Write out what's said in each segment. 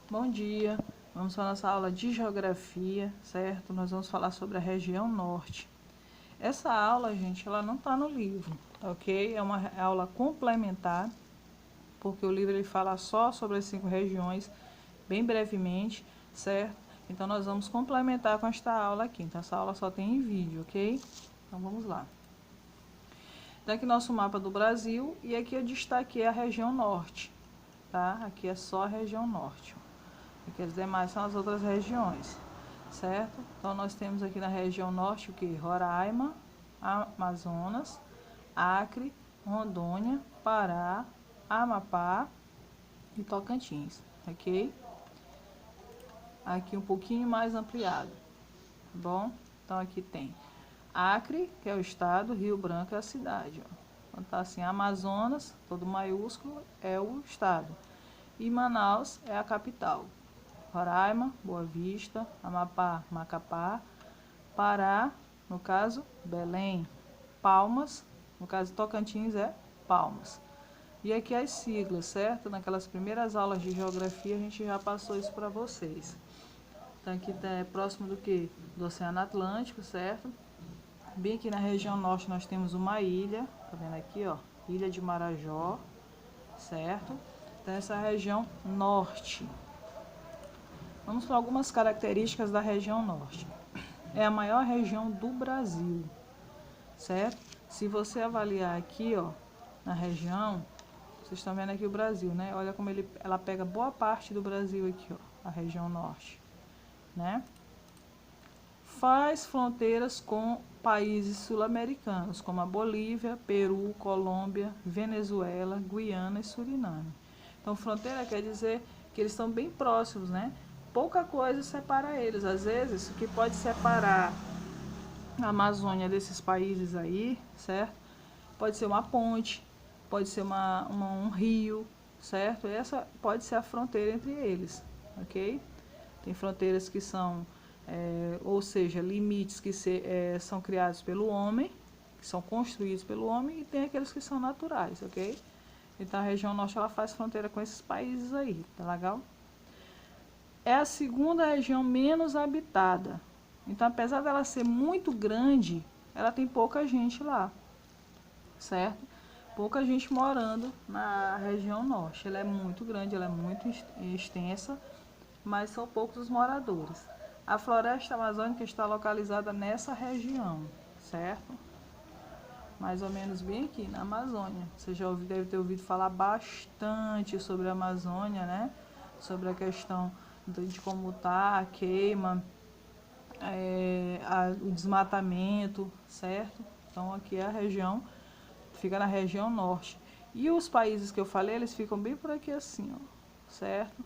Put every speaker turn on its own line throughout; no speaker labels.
Bom dia, vamos para a nossa aula de geografia, certo? Nós vamos falar sobre a região norte. Essa aula, gente, ela não está no livro, ok? É uma aula complementar, porque o livro ele fala só sobre as 5 regiões, bem brevemente, certo? Então nós vamos complementar com esta aula aqui. Então essa aula só tem em vídeo, ok? Então vamos lá. Então aqui nosso mapa do Brasil e aqui eu destaquei a região norte, tá? Aqui é só a região norte. Aqui as demais são as outras regiões, certo? Então nós temos aqui na região norte o que? Roraima, Amazonas, Acre, Rondônia, Pará, Amapá e Tocantins, ok? Aqui um pouquinho mais ampliado, tá bom? Então aqui tem Acre, que é o estado, Rio Branco é a cidade, ó. Então tá assim, Amazonas, todo maiúsculo, é o estado. E Manaus é a capital. Roraima, Boa Vista, Amapá, Macapá, Pará, no caso, Belém, Palmas, no caso Tocantins é Palmas. E aqui as siglas, certo? Naquelas primeiras aulas de geografia a gente já passou isso para vocês. Então aqui é próximo do que? Do Oceano Atlântico, certo? Bem aqui na região norte nós temos uma ilha, tá vendo aqui, ó? Ilha de Marajó, certo? Então essa é a região norte. Vamos para algumas características da região norte. É a maior região do Brasil, certo? Se você avaliar aqui, ó, na região, vocês estão vendo aqui o Brasil, né? Olha como ela pega boa parte do Brasil aqui, ó, a região norte, né? Faz fronteiras com países sul-americanos, como a Bolívia, Peru, Colômbia, Venezuela, Guiana e Suriname. Então, fronteira quer dizer que eles estão bem próximos, né? Pouca coisa separa eles. Às vezes, o que pode separar a Amazônia desses países aí, certo? Pode ser uma ponte, pode ser um rio, certo? Essa pode ser a fronteira entre eles, ok? Tem fronteiras que são, ou seja, limites que são criados pelo homem, que são construídos pelo homem, e tem aqueles que são naturais, ok? Então a região norte ela faz fronteira com esses países aí, tá legal? É a segunda região menos habitada. Então, apesar dela ser muito grande, ela tem pouca gente lá, certo? Pouca gente morando na região norte. Ela é muito grande, ela é muito extensa, mas são poucos os moradores. A floresta amazônica está localizada nessa região, certo? Mais ou menos bem aqui na Amazônia. Você já deve ter ouvido falar bastante sobre a Amazônia, né? Sobre a questão de como tá a queima, o desmatamento, certo? Então aqui é a região, fica na região norte. E os países que eu falei, eles ficam bem por aqui assim, ó, certo?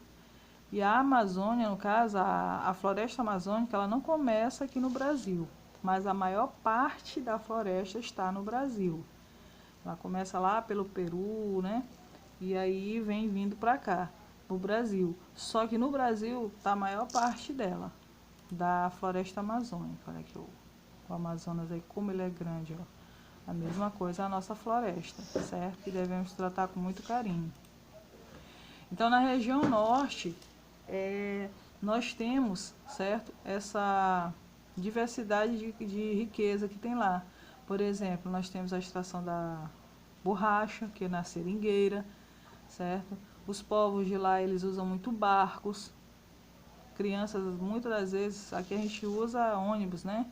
E a Amazônia, no caso, a floresta amazônica, ela não começa aqui no Brasil, mas a maior parte da floresta está no Brasil. Ela começa lá pelo Peru, né? E aí vem vindo para cá, no Brasil. Só que no Brasil está a maior parte dela, da floresta amazônica. Olha aqui o Amazonas aí, como ele é grande, ó. A mesma coisa a nossa floresta, certo? Que devemos tratar com muito carinho. Então, na região norte, nós temos, certo, essa diversidade de riqueza que tem lá. Por exemplo, nós temos a extração da borracha, que é na seringueira, certo? Os povos de lá, eles usam muito barcos. Crianças, muitas das vezes, aqui a gente usa ônibus, né?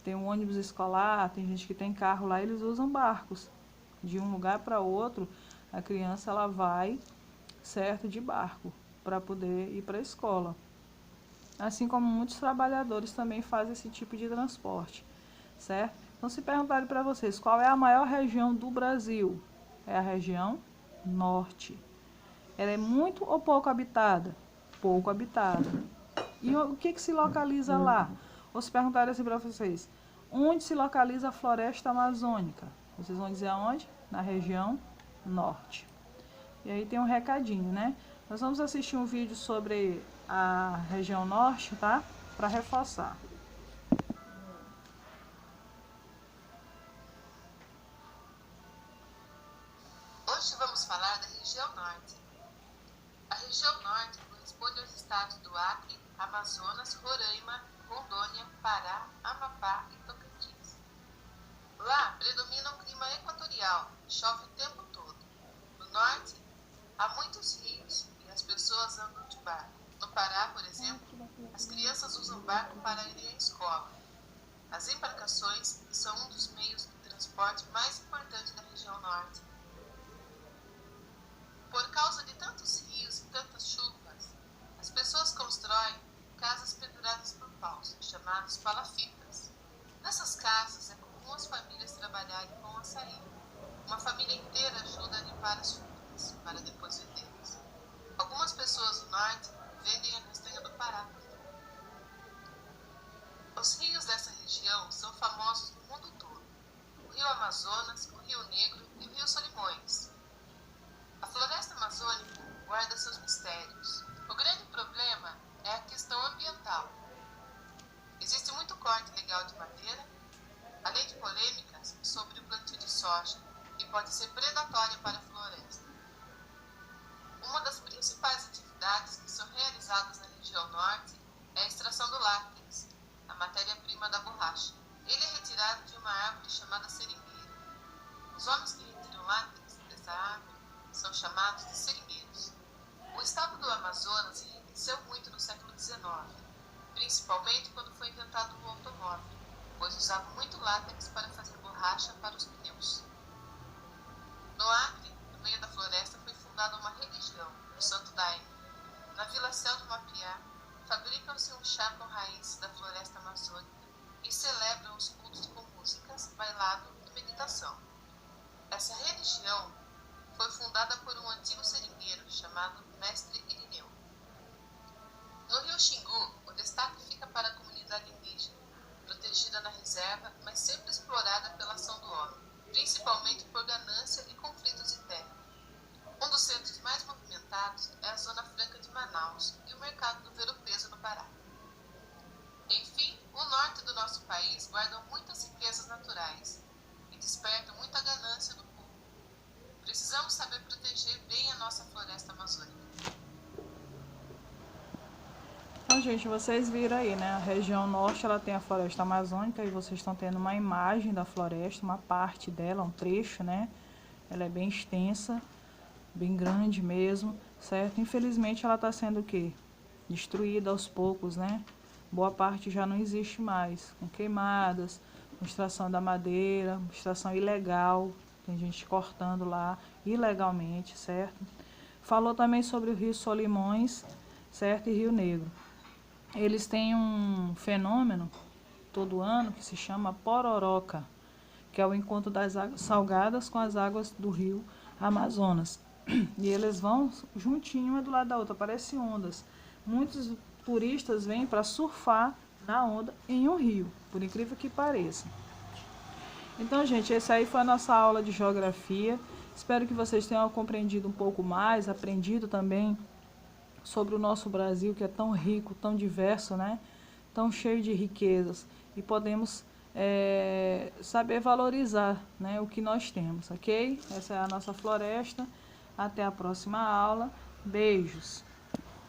Tem um ônibus escolar, tem gente que tem carro lá, eles usam barcos. De um lugar para outro, a criança ela vai, certo, de barco, para poder ir para a escola. Assim como muitos trabalhadores também fazem esse tipo de transporte, certo? Então, se perguntarem para vocês qual é a maior região do Brasil, é a região norte. Ela é muito ou pouco habitada? Pouco habitada. E o que se localiza lá? Ou se perguntarem assim para vocês, onde se localiza a floresta amazônica? Vocês vão dizer aonde? Na região norte. E aí tem um recadinho, né? Nós vamos assistir um vídeo sobre a região norte, tá? Para reforçar.
Hoje vamos falar da região norte. A região norte corresponde aos estados do Acre, Amazonas, Roraima, Rondônia, Pará, Amapá e Tocantins. Lá predomina o clima equatorial, chove o tempo todo. No norte, há muitos rios e as pessoas andam de barco. No Pará, por exemplo, as crianças usam barco para irem à escola. As embarcações são um dos meios de transporte mais importantes da região norte. Por causa de tantos rios e tantas chuvas, as pessoas constroem casas penduradas por paus, chamadas palafitas. Nessas casas é comum as famílias trabalharem com açaí. Uma família inteira ajuda a limpar as frutas, para depois vendê-las. Algumas pessoas do norte vendem a castanha do Pará. Os rios dessa região são famosos no mundo todo. O rio Amazonas, o rio Negro e o rio Solimões. A floresta amazônica guarda seus mistérios. O grande problema é a questão ambiental. Existe muito corte ilegal de madeira, além de polêmicas sobre o plantio de soja, que pode ser predatória para a floresta. Uma das principais atividades que são realizadas na região norte é a extração do látex, a matéria-prima da borracha. Ele é retirado de uma árvore chamada seringueira. Os homens que retiram látex dessa árvore são chamados de seringueiros. O estado do Amazonas enriqueceu muito no século XIX, principalmente quando foi inventado o automóvel, pois usava muito látex para fazer borracha para os pneus. No Acre, no meio da floresta, foi fundada uma religião, o Santo Daime. Na Vila Céu do Mapiá, fabricam-se um chá com raízes da floresta amazônica e celebram os cultos com músicas, bailado e meditação. Essa religião foi fundada por um antigo seringueiro chamado Mestre Irineu. No rio Xingu, o destaque fica para a comunidade indígena, protegida na reserva, mas sempre explorada pela ação do homem, principalmente por ganância e conflitos de terra. Um dos centros mais movimentados é a Zona Franca de Manaus e o mercado do Ver-o-Peso no Pará. Enfim, o norte do nosso país guarda muitas riquezas naturais e desperta muita ganância do povo. Precisamos saber proteger bem a nossa floresta amazônica.
Então, gente, vocês viram aí, né? A região norte, ela tem a floresta amazônica e vocês estão tendo uma imagem da floresta, uma parte dela, um trecho, né? Ela é bem extensa, bem grande mesmo, certo? Infelizmente, ela está sendo o quê? Destruída aos poucos, né? Boa parte já não existe mais, com queimadas, com extração da madeira, extração ilegal, tem gente cortando lá ilegalmente, certo? Falou também sobre o Rio Solimões, certo? E Rio Negro. Eles têm um fenômeno todo ano que se chama pororoca, que é o encontro das águas salgadas com as águas do rio Amazonas. E eles vão juntinho uma do lado da outra, parecem ondas. Muitos turistas vêm para surfar na onda em um rio, por incrível que pareça. Então, gente, essa aí foi a nossa aula de geografia. Espero que vocês tenham compreendido um pouco mais, aprendido também sobre o nosso Brasil, que é tão rico, tão diverso, né? Tão cheio de riquezas. E podemos saber valorizar, né, o que nós temos, ok? Essa é a nossa floresta. Até a próxima aula. Beijos.